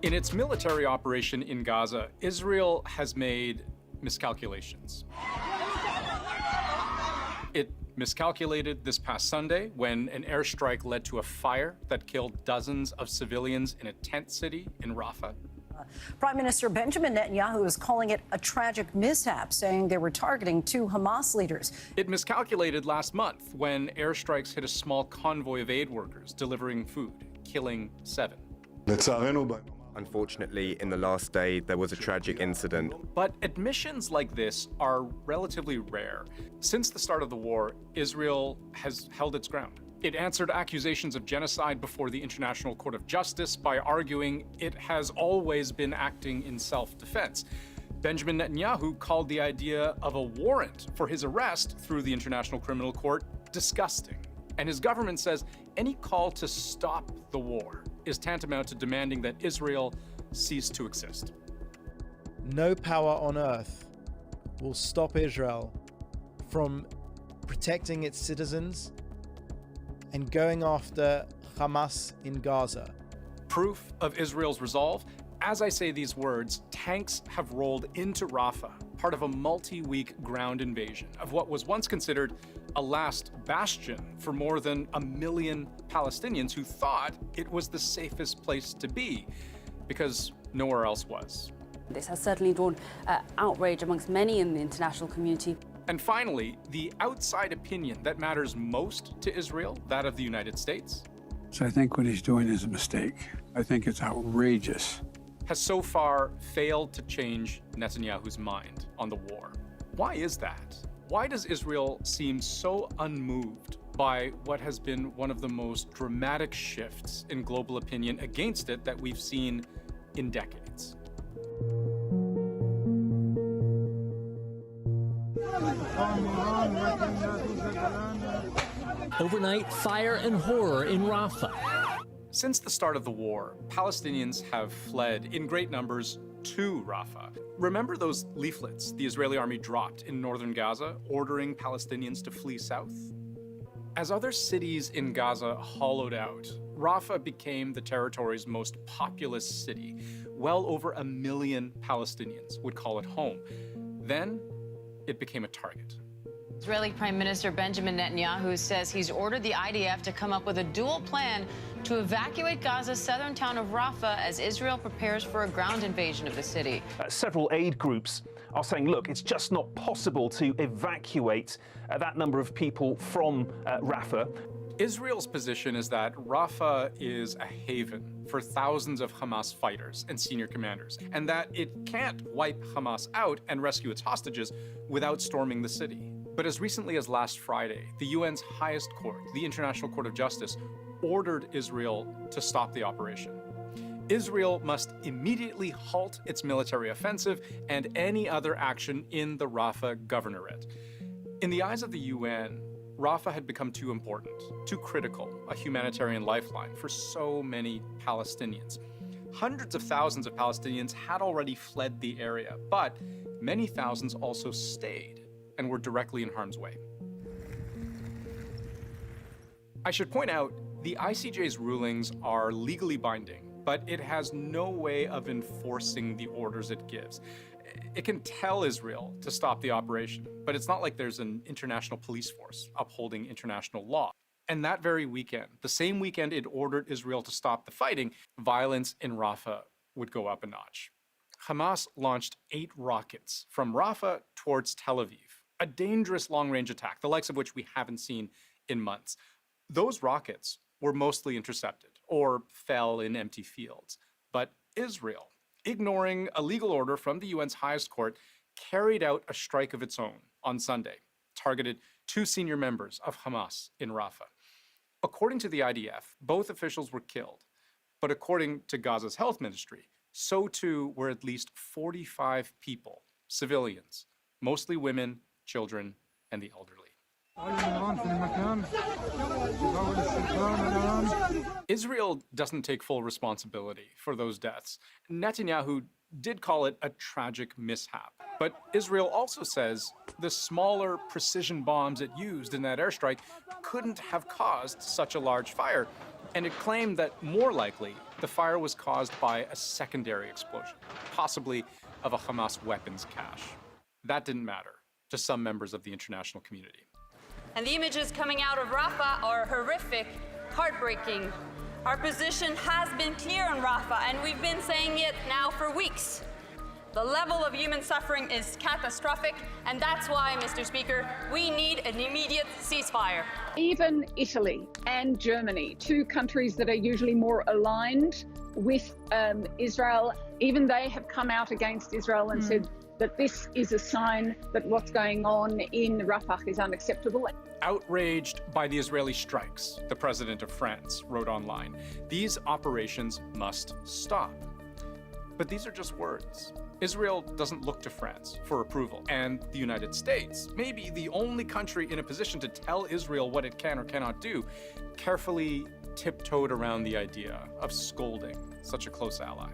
In its military operation in Gaza, Israel has made miscalculations. It miscalculated this past Sunday when an airstrike led to a fire that killed dozens of civilians in a tent city in Rafah. Prime Minister Benjamin Netanyahu is calling it a tragic mishap, saying they were targeting 2 Hamas leaders. It miscalculated last month when airstrikes hit a small convoy of aid workers delivering food, killing 7. Unfortunately, in the last day, there was a tragic incident. But admissions like this are relatively rare. Since the start of the war, Israel has held its ground. It answered accusations of genocide before the International Court of Justice by arguing it has always been acting in self-defense. Benjamin Netanyahu called the idea of a warrant for his arrest through the International Criminal Court disgusting. And his government says any call to stop the war is tantamount to demanding that Israel cease to exist. No power on earth will stop Israel from protecting its citizens and going after Hamas in Gaza. Proof of Israel's resolve? As I say these words, tanks have rolled into Rafah, part of a multi-week ground invasion of what was once considered a last bastion for more than 1 million Palestinians who thought it was the safest place to be, because nowhere else was. This has certainly drawn outrage amongst many in the international community. And finally, the outside opinion that matters most to Israel, that of the United States. So I think what he's doing is a mistake. I think it's outrageous. Has so far failed to change Netanyahu's mind on the war. Why is that? Why does Israel seem so unmoved by what has been one of the most dramatic shifts in global opinion against it that we've seen in decades? Overnight fire and horror in Rafah. Since the start of the war, Palestinians have fled in great numbers to Rafah. Remember those leaflets the Israeli army dropped in northern Gaza, ordering Palestinians to flee south? As other cities in Gaza hollowed out, Rafah became the territory's most populous city. Well over 1 million Palestinians would call it home. Then, it became a target. Israeli Prime Minister Benjamin Netanyahu says he's ordered the IDF to come up with a dual plan to evacuate Gaza's southern town of Rafah as Israel prepares for a ground invasion of the city. Several aid groups are saying, look, it's just not possible to evacuate that number of people from Rafah. Israel's position is that Rafah is a haven for thousands of Hamas fighters and senior commanders, and that it can't wipe Hamas out and rescue its hostages without storming the city. But as recently as last Friday, the UN's highest court, the International Court of Justice, ordered Israel to stop the operation. Israel must immediately halt its military offensive and any other action in the Rafah governorate. In the eyes of the UN, Rafah had become too important, too critical, a humanitarian lifeline for so many Palestinians. Hundreds of thousands of Palestinians had already fled the area, but many thousands also stayed and were directly in harm's way. I should point out, the ICJ's rulings are legally binding, but it has no way of enforcing the orders it gives. It can tell Israel to stop the operation, but it's not like there's an international police force upholding international law. And that very weekend, the same weekend it ordered Israel to stop the fighting, violence in Rafah would go up a notch. Hamas launched 8 rockets from Rafah towards Tel Aviv, a dangerous long-range attack, the likes of which we haven't seen in months. Those rockets were mostly intercepted or fell in empty fields. But Israel, ignoring a legal order from the UN's highest court, carried out a strike of its own on Sunday, targeted 2 senior members of Hamas in Rafah. According to the IDF, both officials were killed. But according to Gaza's health ministry, so too were at least 45 people, civilians, mostly women, children, and the elderly. Israel doesn't take full responsibility for those deaths. Netanyahu did call it a tragic mishap. But Israel also says the smaller precision bombs it used in that airstrike couldn't have caused such a large fire. And it claimed that more likely, the fire was caused by a secondary explosion, possibly of a Hamas weapons cache. That didn't matter to some members of the international community. And the images coming out of Rafah are horrific, heartbreaking. Our position has been clear on Rafah, and we've been saying it now for weeks. The level of human suffering is catastrophic, and that's why, Mr. Speaker, we need an immediate ceasefire. Even Italy and Germany, two countries that are usually more aligned with Israel, even they have come out against Israel and said that this is a sign that what's going on in Rafah is unacceptable. Outraged by the Israeli strikes, the president of France wrote online, these operations must stop. But these are just words. Israel doesn't look to France for approval, and the United States, maybe the only country in a position to tell Israel what it can or cannot do, carefully tiptoed around the idea of scolding such a close ally.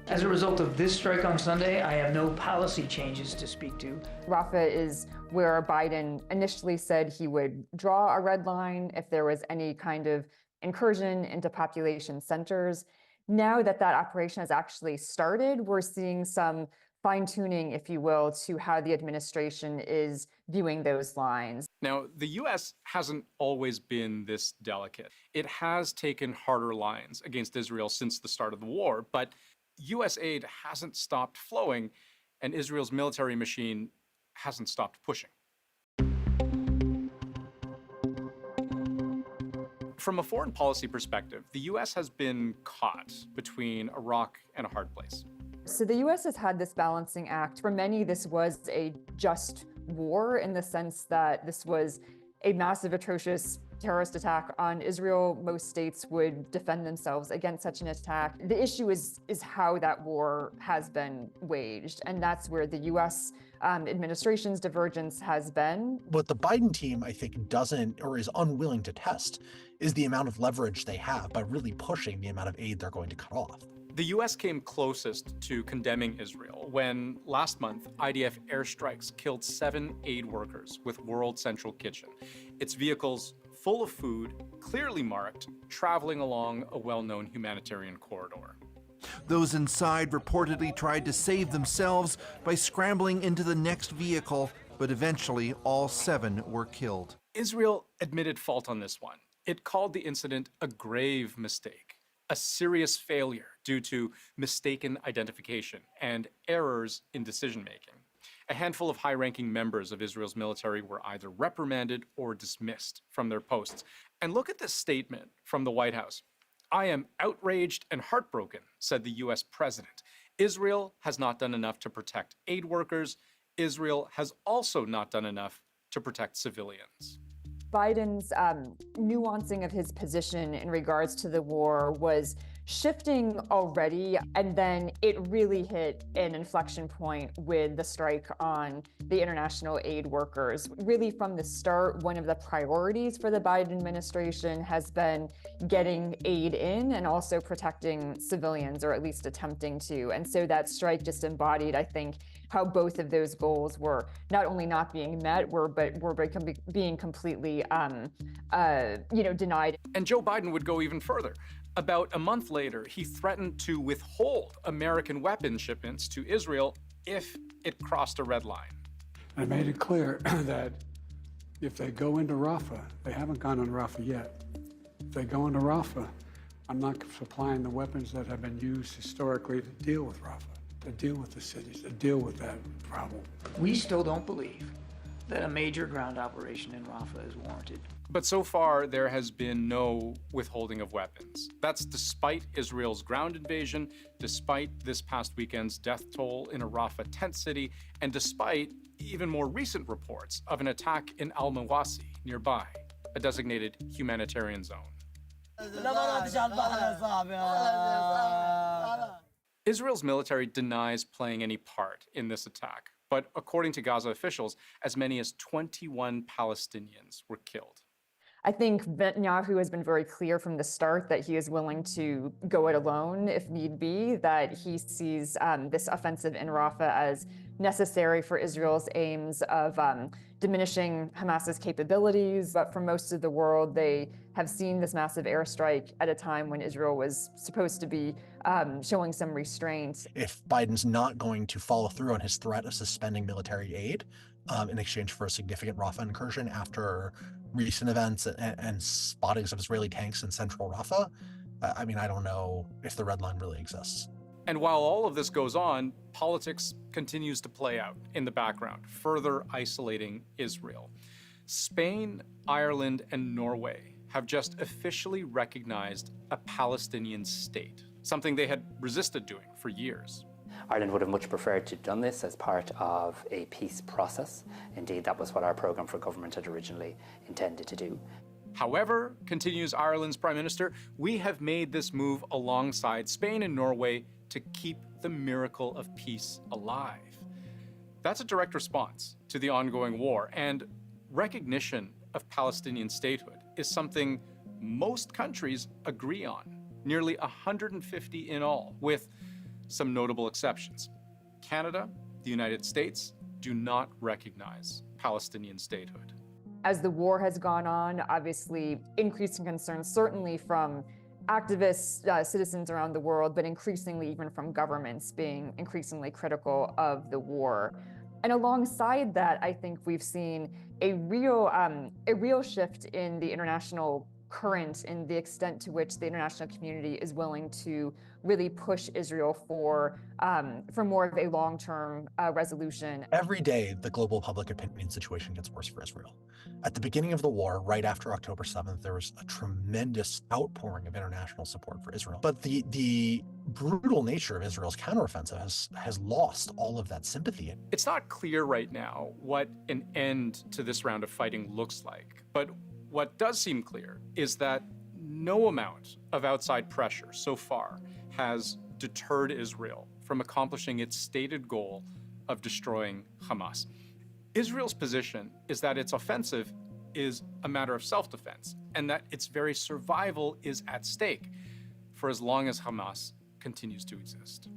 As a result of this strike on Sunday, I have no policy changes to speak to. Rafah is where Biden initially said he would draw a red line if there was any kind of incursion into population centers. Now that that operation has actually started, we're seeing some fine-tuning, if you will, to how the administration is viewing those lines. Now, the U.S. hasn't always been this delicate. It has taken harder lines against Israel since the start of the war, but U.S. aid hasn't stopped flowing, and Israel's military machine hasn't stopped pushing. From a foreign policy perspective, the U.S. has been caught between a rock and a hard place. So the U.S. has had this balancing act. For many, this was a just war in the sense that this was a massive, atrocious terrorist attack on Israel. Most states would defend themselves against such an attack. The issue is how that war has been waged, and that's where the U.S. Administration's divergence has been. What the Biden team, I think, doesn't or is unwilling to test is the amount of leverage they have by really pushing the amount of aid they're going to cut off. The U.S. came closest to condemning Israel when, last month, IDF airstrikes killed 7 aid workers with World Central Kitchen. Its vehicles full of food, clearly marked, traveling along a well-known humanitarian corridor. Those inside reportedly tried to save themselves by scrambling into the next vehicle, but eventually all 7 were killed. Israel admitted fault on this one. It called the incident a grave mistake, a serious failure due to mistaken identification and errors in decision-making. A handful of high-ranking members of Israel's military were either reprimanded or dismissed from their posts. And look at this statement from the White House. "I am outraged and heartbroken," said the U.S. president. "Israel has not done enough to protect aid workers. Israel has also not done enough to protect civilians." Biden's nuancing of his position in regards to the war was shifting already, and then it really hit an inflection point with the strike on the international aid workers. Really from the start, one of the priorities for the Biden administration has been getting aid in and also protecting civilians, or at least attempting to. And so that strike just embodied, I think, how both of those goals were not only not being met, but were being completely, denied. And Joe Biden would go even further. About a month later, he threatened to withhold American weapons shipments to Israel if it crossed a red line. I made it clear that if they go into Rafah, they haven't gone into Rafah yet. If they go into Rafah, I'm not supplying the weapons that have been used historically to deal with Rafah, to deal with the cities, to deal with that problem. We still don't believe that a major ground operation in Rafah is warranted. But so far, there has been no withholding of weapons. That's despite Israel's ground invasion, despite this past weekend's death toll in a Rafah tent city, and despite even more recent reports of an attack in Al-Mawasi nearby, a designated humanitarian zone. Israel's military denies playing any part in this attack, but according to Gaza officials, as many as 21 Palestinians were killed. I think Netanyahu has been very clear from the start that he is willing to go it alone if need be, that he sees this offensive in Rafah as necessary for Israel's aims of diminishing Hamas's capabilities. But for most of the world, they have seen this massive airstrike at a time when Israel was supposed to be showing some restraint. If Biden's not going to follow through on his threat of suspending military aid in exchange for a significant Rafah incursion after recent events and spottings of Israeli tanks in central Rafah, I mean, I don't know if the red line really exists. And while all of this goes on, politics continues to play out in the background, further isolating Israel. Spain, Ireland, and Norway have just officially recognized a Palestinian state, something they had resisted doing for years. Ireland would have much preferred to have done this as part of a peace process. Indeed, that was what our programme for government had originally intended to do. However, continues Ireland's Prime Minister, we have made this move alongside Spain and Norway to keep the miracle of peace alive. That's a direct response to the ongoing war, and recognition of Palestinian statehood is something most countries agree on, nearly 150 in all, with some notable exceptions. Canada, the United States do not recognize Palestinian statehood. As the war has gone on, obviously increasing concerns, certainly from activists, citizens around the world, but increasingly even from governments being increasingly critical of the war. And alongside that, I think we've seen a real shift in the international current in the extent to which the international community is willing to really push Israel for more of a long-term resolution. Every day, the global public opinion situation gets worse for Israel. At the beginning of the war, right after October 7th, there was a tremendous outpouring of international support for Israel. But the brutal nature of Israel's counteroffensive has lost all of that sympathy. It's not clear right now what an end to this round of fighting looks like, but what does seem clear is that no amount of outside pressure so far has deterred Israel from accomplishing its stated goal of destroying Hamas. Israel's position is that its offensive is a matter of self-defense and that its very survival is at stake for as long as Hamas continues to exist.